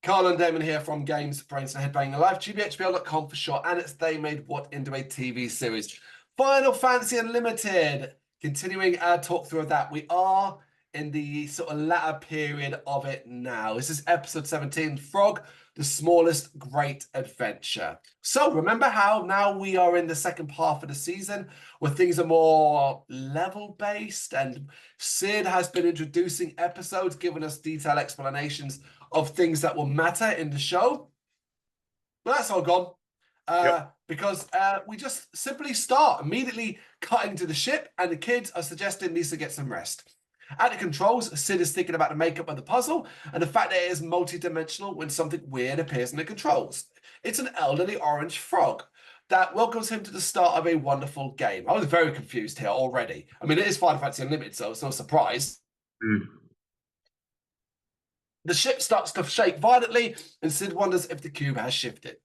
Carl and Damon here from Brrraains A Head-Banging Life, gbhblofficial for short, and it's They Made What into a TV series. Final Fantasy Unlimited, continuing our talk through of that. We are in the sort of latter period of it now. This is episode 17, Frog, the Smallest Great Adventure. So remember how now we are in the second half of the season where things are more level-based, and Sid has been introducing episodes, giving us detailed explanations of things that will matter in the show. But that's all gone. Because we just simply start immediately cutting to the ship, and the kids are suggesting Lisa get some rest. At the controls, Sid is thinking about the makeup of the puzzle and the fact that it is multi-dimensional when something weird appears in the controls. It's an elderly orange frog that welcomes him to the start of a wonderful game. I was very confused here already. I mean, it is Final Fantasy Unlimited, so it's no surprise. The ship starts to shake violently, and Sid wonders if the cube has shifted.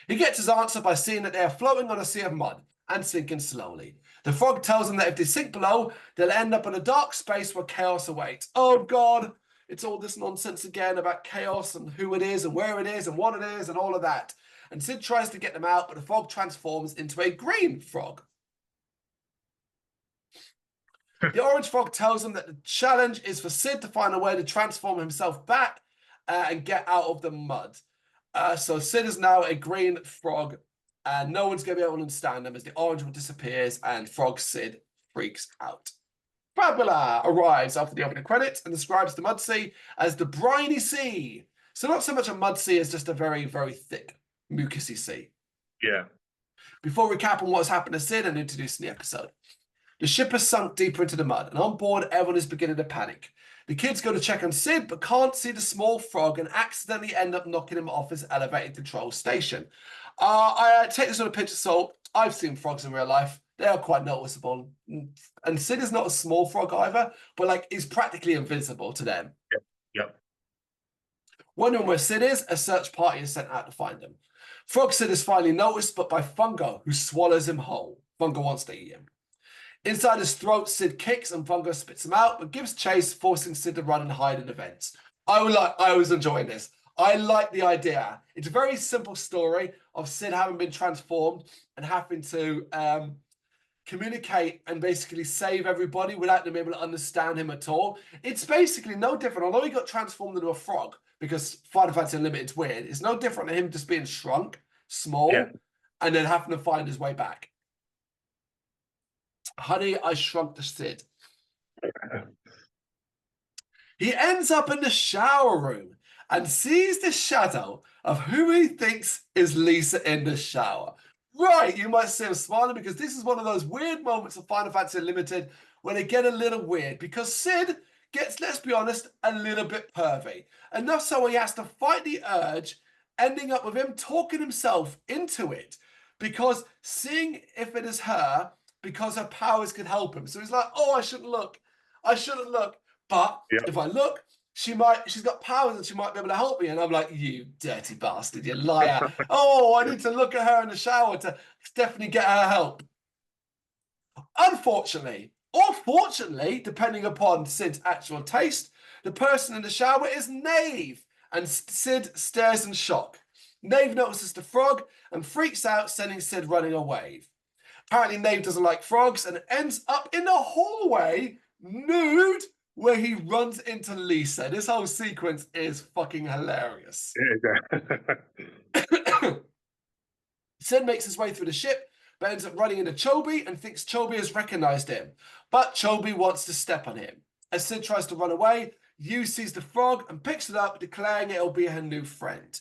He gets his answer by seeing that they are floating on a sea of mud and sinking slowly. The frog tells them that if they sink below, they'll end up in a dark space where chaos awaits. Oh God, it's all this nonsense again about chaos and who it is and where it is and what it is and all of that. And Sid tries to get them out, but the frog transforms into a green frog. The orange frog tells them that the challenge is for Sid to find a way to transform himself back and get out of the mud. So Sid is now a green frog, and no one's going to be able to understand them as the orange one disappears and Frog Sid freaks out. Fabula arrives after the opening credits and describes the mud sea as the briny sea. So not so much a mud sea as just a very, very thick, mucusy sea. Yeah. Before recapping what's happened to Sid and introducing the episode. The ship has sunk deeper into the mud, and on board, everyone is beginning to panic. The kids go to check on Sid, but can't see the small frog and accidentally end up knocking him off his elevated control station. I take this with a pinch of salt. I've seen frogs in real life. They are quite noticeable. And Sid is not a small frog either, but like he's practically invisible to them. Yep. Wondering where Sid is, a search party is sent out to find him. Frog Sid is finally noticed, but by Fungo, who swallows him whole. Fungo wants to eat him. Inside his throat, Sid kicks and Fungo spits him out, but gives chase, forcing Sid to run and hide in events. I was enjoying this. I like the idea. It's a very simple story of Sid having been transformed and having to communicate and basically save everybody without them able to understand him at all. It's basically no different, although he got transformed into a frog, because Final Fantasy Unlimited's weird, it's no different than him just being shrunk, small, and then having to find his way back. Honey, I Shrunk the Sid. He ends up in the shower room and sees the shadow of who he thinks is Lisa in the shower. Right, you might see him smiling because this is one of those weird moments of Final Fantasy Unlimited where they get a little weird because Sid gets, let's be honest, a little bit pervy. Enough so he has to fight the urge, ending up with him talking himself into it because seeing if it is her, because her powers could help him. So he's like, oh, I shouldn't look. But if I look, she's got powers and she might be able to help me. And I'm like, you dirty bastard, you liar. Oh, I need to look at her in the shower to definitely get her help. Unfortunately, or fortunately, depending upon Sid's actual taste, the person in the shower is Nave. And Sid stares in shock. Nave notices the frog and freaks out, sending Sid running away. Apparently, Nave doesn't like frogs and ends up in the hallway, nude, where he runs into Lisa. This whole sequence is fucking hilarious. Sid makes his way through the ship, but ends up running into Chobi and thinks Chobi has recognized him. But Chobi wants to step on him. As Sid tries to run away, Yu sees the frog and picks it up, declaring it'll be her new friend.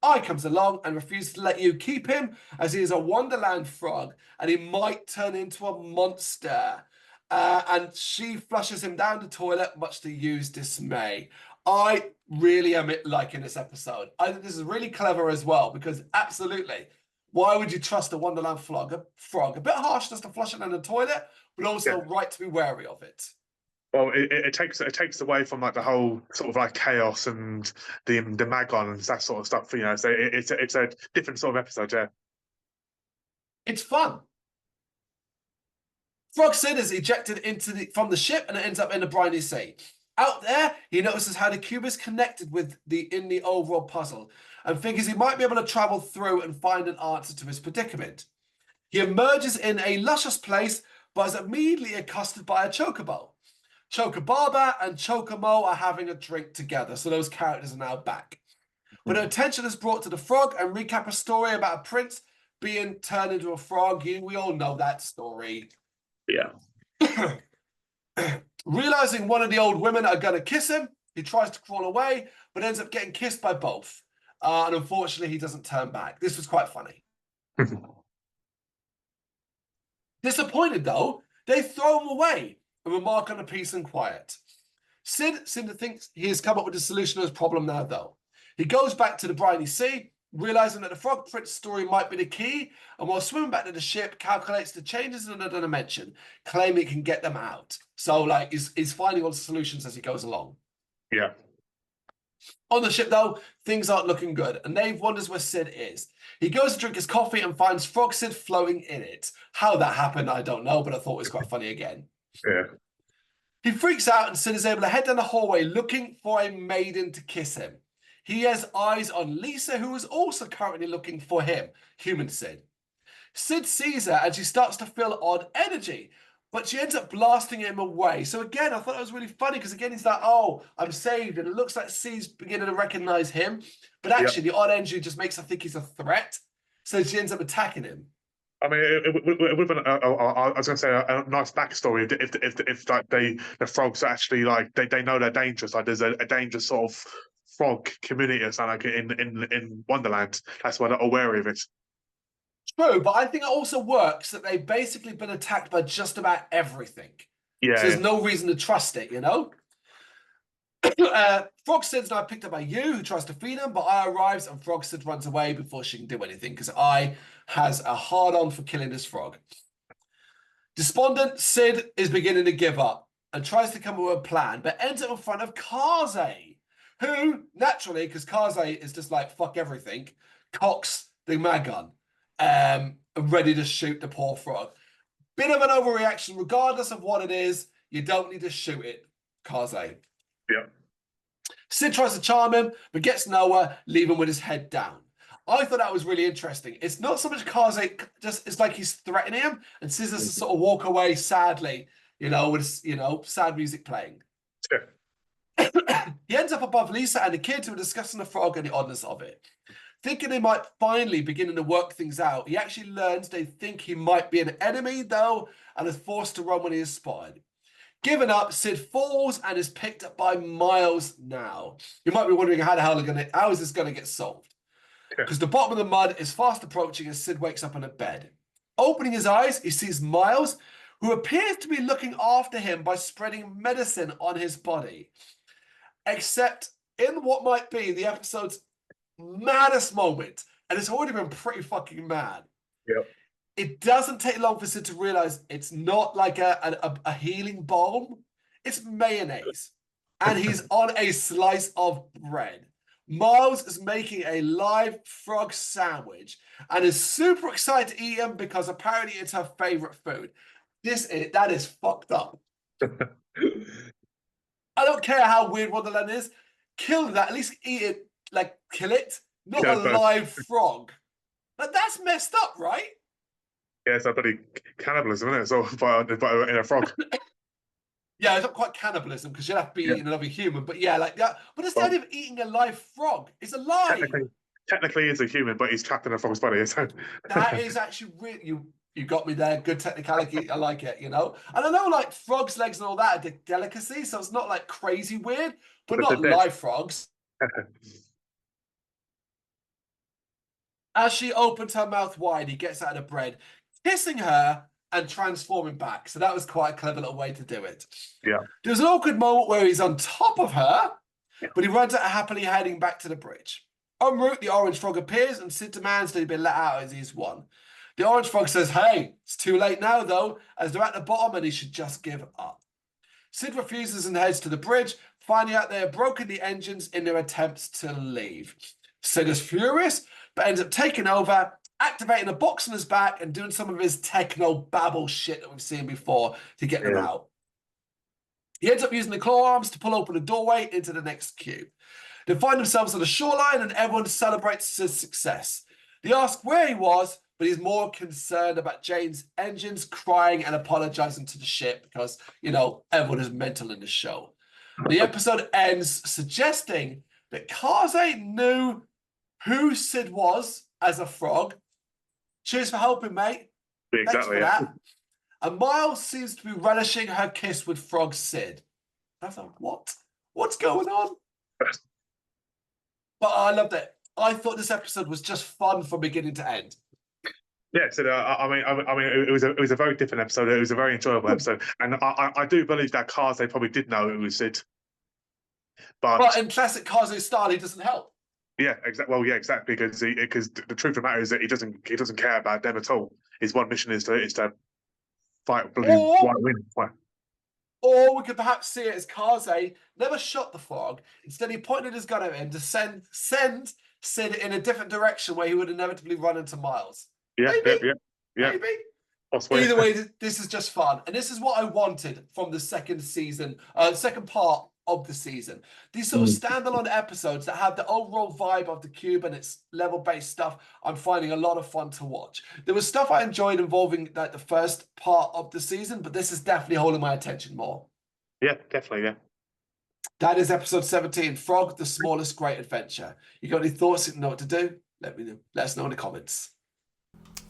I comes along and refuses to let you keep him as he is a Wonderland frog and he might turn into a monster. And she flushes him down the toilet, much to Yu's dismay. I really am liking this episode. I think this is really clever as well because absolutely, why would you trust a Wonderland frog? A bit harsh just to flush it down the toilet, but also right to be wary of it. Well, it takes away from like the whole sort of like chaos and the Magon and that sort of stuff, you know. So it's a different sort of episode, yeah. It's fun. Frog Sid is ejected from the ship and it ends up in the briny sea. Out there, he notices how the cube is connected with in the overall puzzle and figures he might be able to travel through and find an answer to his predicament. He emerges in a luscious place, but is immediately accosted by a chocobo. Chocobaba and Chocomo are having a drink together, so those characters are now back. But her attention is brought to the frog and recap a story about a prince being turned into a frog. We all know that story. Yeah. Realizing one of the old women are going to kiss him, he tries to crawl away, but ends up getting kissed by both. And unfortunately, he doesn't turn back. This was quite funny. Disappointed, though, they throw him away and remark on the peace and quiet. Sid thinks he has come up with a solution to his problem now, though. He goes back to the briny sea, realizing that the Frog Prince story might be the key, and while swimming back to the ship, calculates the changes in another dimension, claiming he can get them out. So, like, he's finding all the solutions as he goes along. Yeah. On the ship, though, things aren't looking good, and Dave wonders where Sid is. He goes to drink his coffee and finds Frog Sid floating in it. How that happened, I don't know, but I thought it was quite funny again. Yeah. He freaks out, and Sid is able to head down the hallway looking for a maiden to kiss him. He has eyes on Lisa, who is also currently looking for him, human Sid. Sid sees her, and she starts to feel odd energy, but she ends up blasting him away. So again, I thought that was really funny, because again, he's like, oh, I'm saved, and it looks like Sid's beginning to recognize him, but actually the odd energy just makes her think he's a threat, so she ends up attacking him. I mean, it would have been. I was going to say a nice backstory if like the frogs are actually like they know they're dangerous. Like there's a dangerous sort of frog community or something like in Wonderland. That's why they're aware of it. True, but I think it also works that they've basically been attacked by just about everything. Yeah. So there's no reason to trust it, you know? Frog Sid's now picked up by Yu, who tries to feed him, but I arrives and Frog Sid runs away before she can do anything, because I has a hard-on for killing this frog. Despondent, Sid is beginning to give up and tries to come up with a plan, but ends up in front of Kaze, who, naturally, because Kaze is just like, fuck everything, cocks the mag gun, ready to shoot the poor frog. Bit of an overreaction, regardless of what it is, you don't need to shoot it, Kaze. Yeah. Sid tries to charm him, but gets nowhere, leaving with his head down. I thought that was really interesting. It's not so much Kaze, just it's like he's threatening him, and Sid has to sort of walk away sadly, with sad music playing. Yeah. He ends up above Lisa and the kids who are discussing the frog and the oddness of it. Thinking they might finally begin to work things out, he actually learns they think he might be an enemy, though, and is forced to run when he is spotted. Given up, Sid falls and is picked up by Miles now. You might be wondering how is this going to get solved? Because the bottom of the mud is fast approaching as Sid wakes up in a bed. Opening his eyes, he sees Miles, who appears to be looking after him by spreading medicine on his body. Except in what might be the episode's maddest moment, and it's already been pretty fucking mad. Yep. It doesn't take long for Sid to realize it's not like a healing balm. It's mayonnaise. And he's on a slice of bread. Miles is making a live frog sandwich and is super excited to eat him because apparently it's her favorite food. That is fucked up. I don't care how weird Wonderland is. Kill that. At least eat it, like kill it. Not a live frog. But that's messed up, right? Yeah, it's bloody cannibalism, isn't it? So, but in a frog. Yeah, it's not quite cannibalism because you'd have to be eating another human. But yeah, like that. But it's the idea of eating a live frog. It's alive. Technically, he's a human, but he's trapped in a frog's body. So. That is actually really you got me there. Good technicality. I like it. And I know like frogs' legs and all that are a delicacy, so it's not like crazy weird, but not live frogs. As she opens her mouth wide, he gets out of bread, kissing her and transforming back. So that was quite a clever little way to do it. Yeah. There's an awkward moment where he's on top of her, but he runs out happily heading back to the bridge. En route, the orange frog appears and Sid demands that he be let out as he's won. The orange frog says, hey, it's too late now, though, as they're at the bottom and he should just give up. Sid refuses and heads to the bridge, finding out they have broken the engines in their attempts to leave. Sid is furious, but ends up taking over, activating a box on his back and doing some of his techno babble shit that we've seen before to get them out. He ends up using the claw arms to pull open a doorway into the next cube. They find themselves on the shoreline and everyone celebrates his success. They ask where he was, but he's more concerned about Jane's engines, crying and apologizing to the ship because, you know, everyone is mental in the show. The episode ends suggesting that Kaze knew who Sid was as a frog. Cheers for helping, mate. Exactly. Thanks for that. And Miles seems to be relishing her kiss with Frog Sid. I was like, what? What's going on? But I loved it. I thought this episode was just fun from beginning to end. Yeah, so I mean, it was a very different episode. It was a very enjoyable episode, and I do believe that Kaze probably did know it was Sid. But in classic Kaze style, he doesn't help. Yeah, exactly. Well, yeah, exactly. Because the truth of the matter is that he doesn't care about them at all. His one mission is to fight bloody white win. Or we could perhaps see it as Kaze never shot the frog. Instead, he pointed his gun at him to send Sid in a different direction where he would inevitably run into Miles. Yeah, maybe. Maybe. Either way, this is just fun. And this is what I wanted from the second part of the season. These sort of standalone episodes that have the overall vibe of the cube and its level-based stuff, I'm finding a lot of fun to watch. There was stuff I enjoyed involving like the first part of the season, but this is definitely holding my attention more. Yeah, definitely, yeah. That is episode 17, Frog, the Smallest Great Adventure. You got any thoughts? You know what to do? Let us know in the comments.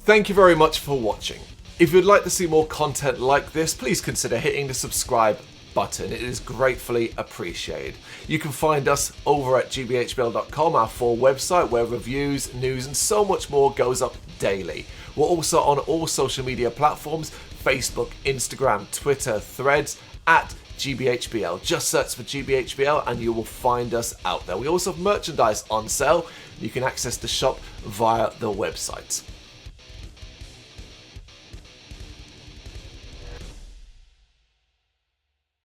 Thank you very much for watching. If you'd like to see more content like this, please consider hitting the subscribe button. It is gratefully appreciated. You can find us over at gbhbl.com, our full website where reviews, news and so much more goes up daily. We're also on all social media platforms, Facebook, Instagram, Twitter, Threads, at gbhbl. Just search for gbhbl and you will find us out there. We also have merchandise on sale. You can access the shop via the website.